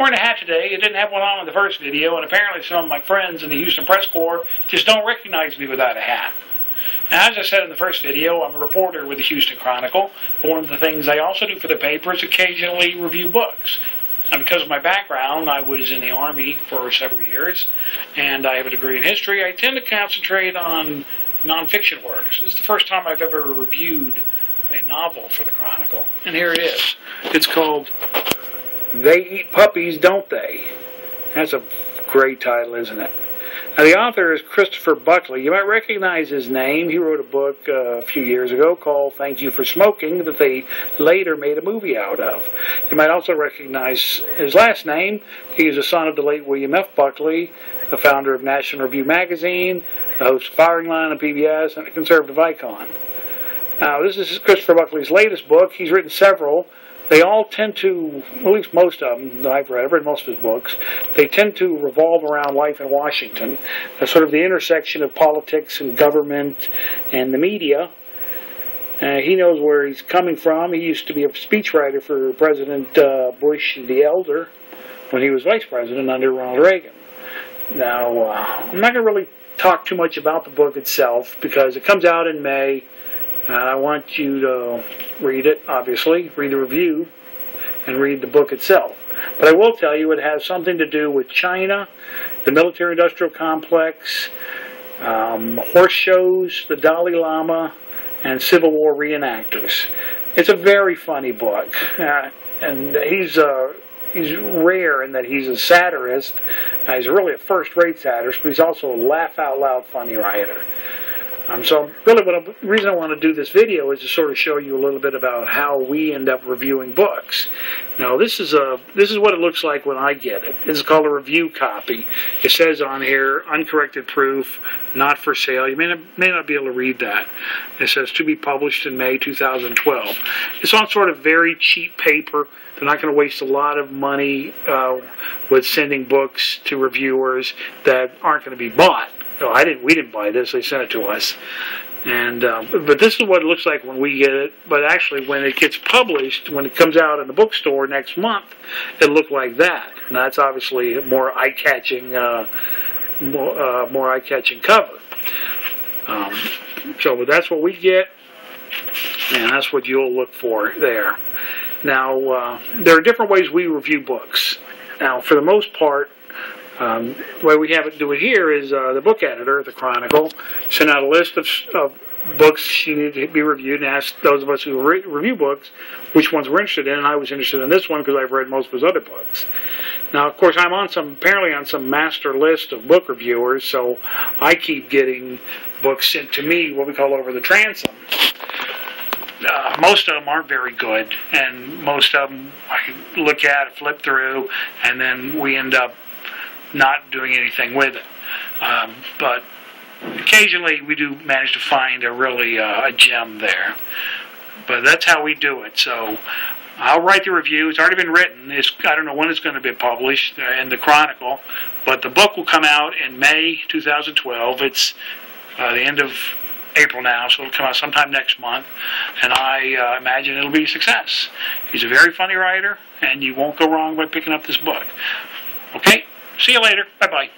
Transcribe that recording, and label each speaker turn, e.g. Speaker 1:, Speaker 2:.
Speaker 1: wearing a hat today. I didn't have one on in the first video, and apparently some of my friends in the Houston Press Corps just don't recognize me without a hat. Now, as I said in the first video, I'm a reporter with the Houston Chronicle. One of the things I also do for the paper is occasionally review books. And because of my background, I was in the Army for several years, and I have a degree in history. I tend to concentrate on nonfiction works. This is the first time I've ever reviewed a novel for the Chronicle, and here it is. It's called They Eat Puppies, Don't They? That's a great title, isn't it? Now, the author is Christopher Buckley. You might recognize his name. He wrote a book a few years ago called Thank You for Smoking that they later made a movie out of. You might also recognize his last name. He is the son of the late William F. Buckley, the founder of National Review magazine, the host of Firing Line on PBS, and a conservative icon. Now, this is Christopher Buckley's latest book. He's written several. They all tend to, at least most of them that I've read most of his books, they tend to revolve around life in Washington. That's sort of the intersection of politics and government and the media. He knows where he's coming from. He used to be a speechwriter for President Bush the Elder when he was vice president under Ronald Reagan. Now, I'm not going to really talk too much about the book itself because it comes out in May. I want you to read it, obviously, read the review, and read the book itself. But I will tell you it has something to do with China, the military-industrial complex, horse shows, the Dalai Lama, and Civil War reenactors. It's a very funny book, and he's rare in that he's a satirist. He's really a first-rate satirist, but he's also a laugh-out-loud funny writer. So really the reason I want to do this video is to sort of show you a little bit about how we end up reviewing books. Now this is what it looks like when I get it. This is called a review copy. It says on here, uncorrected proof, not for sale. You may not be able to read that. It says to be published in May 2012. It's on sort of very cheap paper. They're not going to waste a lot of money with sending books to reviewers that aren't going to be bought. No, we didn't buy this. They sent it to us. And but this is what it looks like when we get it. But actually, when it gets published, when it comes out in the bookstore next month, it'll look like that. And that's obviously a more eye-catching, more eye-catching cover. So that's what we get, and that's what you'll look for there. Now, there are different ways we review books. Now, for the most part, the way we have it do it here is the book editor of the Chronicle sent out a list of books she needed to be reviewed and asked those of us who review books which ones we're interested in, and I was interested in this one because I've read most of his other books. Now, of course, I'm apparently on some master list of book reviewers, so I keep getting books sent to me, what we call over the transom. Most of them aren't very good, and most of them I look at, flip through, and then we end up not doing anything with it. But occasionally we do manage to find a gem there. But that's how we do it. So I'll write the review. It's already been written. I don't know when it's going to be published in the Chronicle, but the book will come out in May 2012. It's the end of April now, so it'll come out sometime next month, and I imagine it'll be a success. He's a very funny writer, and you won't go wrong by picking up this book. Okay? See you later. Bye-bye.